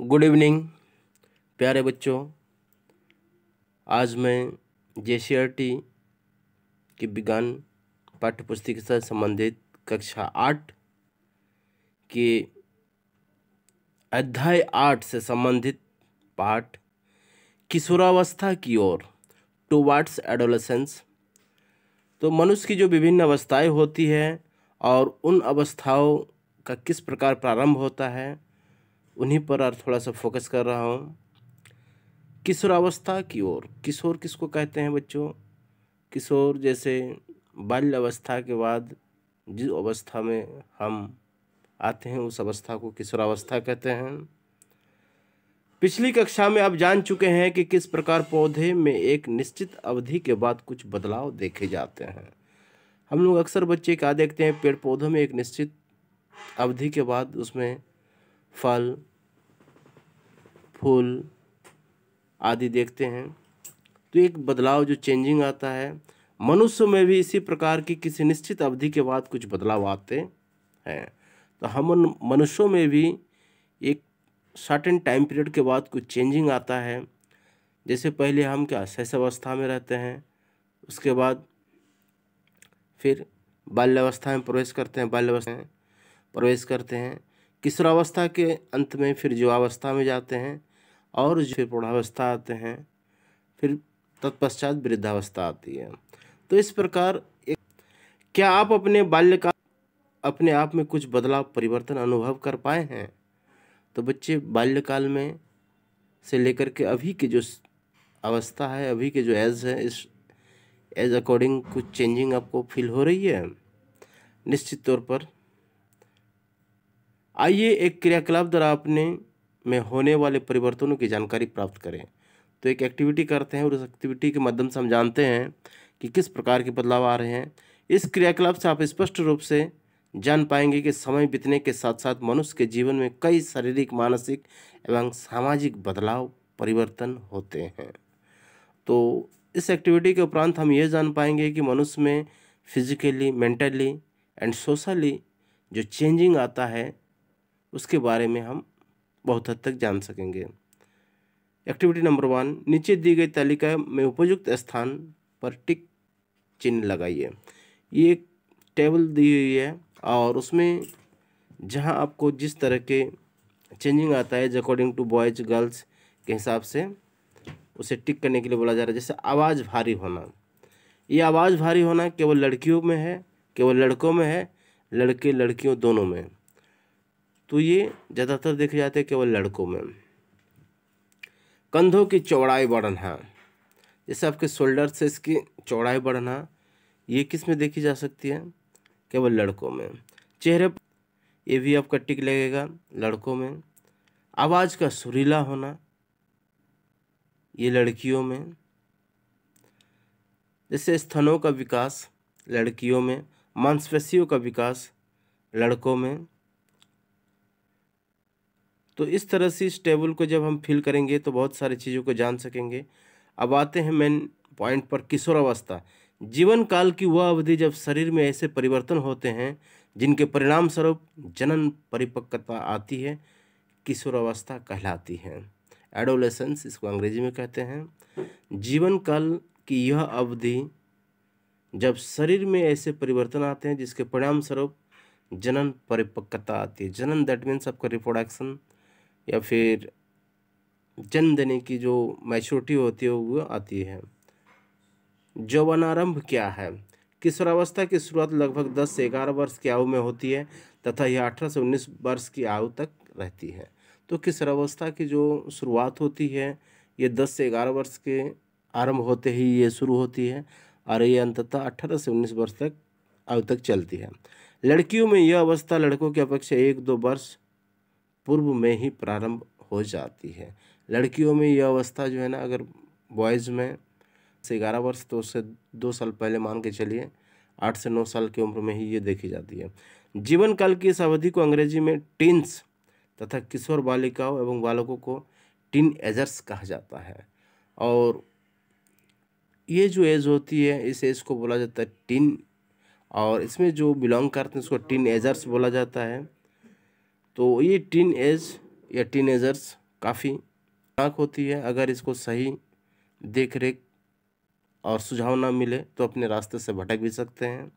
Good evening प्यारे बच्चों। आज मैं जेसीईआरटी की विज्ञान पाठ्यपुस्तक के साथ संबंधित कक्षा 8 के अध्याय 8 से संबंधित पाठ किशोरावस्था की ओर टुवर्ड्स एडोलेसेंस। तो मनुष्य की जो विभिन्न अवस्थाएं होती है और उन अवस्थाओं का किस प्रकार प्रारंभ होता है, उन्हीं पर और थोड़ा सा फोकस कर रहा हूँ। किशोरावस्था की ओर, किशोर किसको कहते हैं बच्चों? किशोर जैसे बाल्य अवस्था के बाद जिस अवस्था में हम आते हैं उस अवस्था को किशोरावस्था कहते हैं। पिछली कक्षा में आप जान चुके हैं कि किस प्रकार पौधे में एक निश्चित अवधि के बाद कुछ बदलाव देखे जाते हैं। हम लोग अक्सर बच्चे क्या देखते हैं, पेड़ पौधों में एक निश्चित अवधि के बाद उसमें फल फूल आदि देखते हैं। तो एक बदलाव जो चेंजिंग आता है, मनुष्य में भी इसी प्रकार की किसी निश्चित अवधि के बाद कुछ बदलाव आते हैं। तो हम मनुष्यों में भी एक सर्टेन टाइम पीरियड के बाद कुछ चेंजिंग आता है। जैसे पहले हम क्या शैशवावस्था में रहते हैं, उसके बाद फिर बाल्यावस्था में प्रवेश करते हैं, बाल्यावस्था में प्रवेश करते हैं, किशोरावस्था के अंत में फिर युवावस्था में जाते हैं और फिर प्रौढ़ावस्था आते हैं, फिर तत्पश्चात वृद्धावस्था आती है। तो इस प्रकार क्या आप अपने बाल्यकाल अपने आप में कुछ बदलाव परिवर्तन अनुभव कर पाए हैं? तो बच्चे बाल्यकाल में से लेकर के अभी के जो अवस्था है, अभी के जो एज है, इस एज अकॉर्डिंग कुछ चेंजिंग आपको फील हो रही है? निश्चित तौर पर आइए एक क्रियाकलाप द्वारा अपने में होने वाले परिवर्तनों की जानकारी प्राप्त करें। तो एक एक्टिविटी करते हैं और उस एक्टिविटी के माध्यम से हम जानते हैं कि किस प्रकार के बदलाव आ रहे हैं। इस क्रियाकलाप से आप स्पष्ट रूप से जान पाएंगे कि समय बीतने के साथ साथ मनुष्य के जीवन में कई शारीरिक, मानसिक एवं सामाजिक बदलाव परिवर्तन होते हैं। तो इस एक्टिविटी के उपरांत हम ये जान पाएंगे कि मनुष्य में फिजिकली, मेंटली एंड सोशली जो चेंजिंग आता है उसके बारे में हम बहुत हद तक जान सकेंगे। एक्टिविटी नंबर 1, नीचे दी गई तालिका में उपयुक्त स्थान पर टिक चिन्ह लगाइए। ये एक टेबल दी हुई है और उसमें जहां आपको जिस तरह के चेंजिंग आता है अकॉर्डिंग टू बॉयज गर्ल्स के हिसाब से उसे टिक करने के लिए बोला जा रहा है। जैसे आवाज़ भारी होना, ये आवाज़ भारी होना केवल लड़कियों में है, केवल लड़कों में है, लड़के लड़कियों दोनों में? तो ये ज़्यादातर देखे जाते हैं केवल लड़कों में। कंधों की चौड़ाई बढ़ना, जैसे आपके शोल्डर से इसकी चौड़ाई बढ़ना, ये किस में देखी जा सकती है? केवल लड़कों में। चेहरे पर, ये भी आपका टिक लगेगा, लड़कों में। आवाज़ का सुरीला होना, ये लड़कियों में। जैसे स्तनों का विकास लड़कियों में, मांसपेशियों का विकास लड़कों में। तो इस तरह से इस टेबल को जब हम फिल करेंगे तो बहुत सारी चीज़ों को जान सकेंगे। अब आते हैं मेन पॉइंट पर, किशोरावस्था। जीवन काल की वह अवधि जब शरीर में ऐसे परिवर्तन होते हैं जिनके परिणाम स्वरूप जनन परिपक्वता आती है, किशोरावस्था कहलाती है। एडोलेसेंस इसको अंग्रेजी में कहते हैं। जीवन काल की यह अवधि जब शरीर में ऐसे परिवर्तन आते हैं जिसके परिणाम स्वरूप जनन परिपक्वता आती है। जनन दैट मीन्स आपका रिप्रोडक्शन या फिर जन्म देने की जो मैच्योरिटी होती है वो आती है। यौवनारंभ क्या है? किशोरावस्था की शुरुआत लगभग 10 से 11 वर्ष की आयु में होती है तथा यह 18 से 19 वर्ष की आयु तक रहती है। तो किशोरावस्था की जो शुरुआत होती है ये 10 से 11 वर्ष के आरंभ होते ही ये शुरू होती है और ये अंततः 18 से 19 वर्ष तक आयु तक चलती है। लड़कियों में यह अवस्था लड़कों की अपेक्षा 1-2 वर्ष पूर्व में ही प्रारंभ हो जाती है। लड़कियों में यह अवस्था जो है ना, अगर बॉयज़ में से 11 वर्ष तो उससे 2 साल पहले मान के चलिए 8 से 9 साल की उम्र में ही ये देखी जाती है। जीवन काल की इस अवधि को अंग्रेजी में टीन्स तथा किशोर बालिकाओं एवं बालकों को टीन एजर्स कहा जाता है। और ये जो एज होती है इस एज को बोला जाता है टीन, और इसमें जो बिलोंग करते हैं उसको टीन एजर्स बोला जाता है। तो ये टीन एज या टीनेजर्स काफ़ी खतरनाक होती है। अगर इसको सही देख रेख और सुझाव ना मिले तो अपने रास्ते से भटक भी सकते हैं।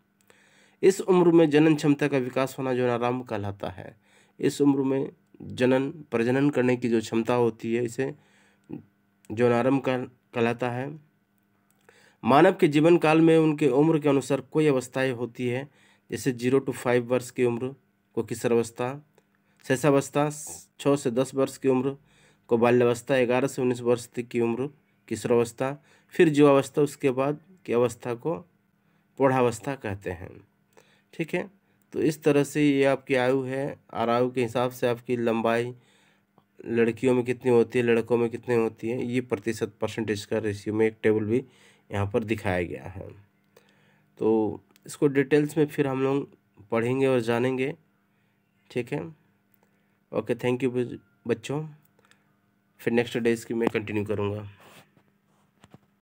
इस उम्र में जनन क्षमता का विकास होना यौनारंभ कहलाता है। इस उम्र में प्रजनन करने की जो क्षमता होती है इसे यौनारंभ कहलाता है। मानव के जीवन काल में उनके उम्र के अनुसार कोई अवस्थाएं होती है, जैसे 0 to 5 वर्ष की उम्र को किशोरावस्था, शैशवावस्था 6 से 10 वर्ष की उम्र को बाल्यावस्था, 11 से 19 वर्ष तक की उम्र किशोरावस्था, फिर युवावस्था, उसके बाद की अवस्था को प्रौढ़ावस्था कहते हैं। ठीक है, तो इस तरह से ये आपकी आयु है और आयु के हिसाब से आपकी लंबाई लड़कियों में कितनी होती है, लड़कों में कितनी होती है, ये प्रतिशत परसेंटेज का रेशियो में एक टेबल भी यहाँ पर दिखाया गया है। तो इसको डिटेल्स में फिर हम लोग पढ़ेंगे और जानेंगे। ठीक है, ओके, थैंक यू बच्चों। फिर नेक्स्ट डे इसकी मैं कंटिन्यू करूँगा।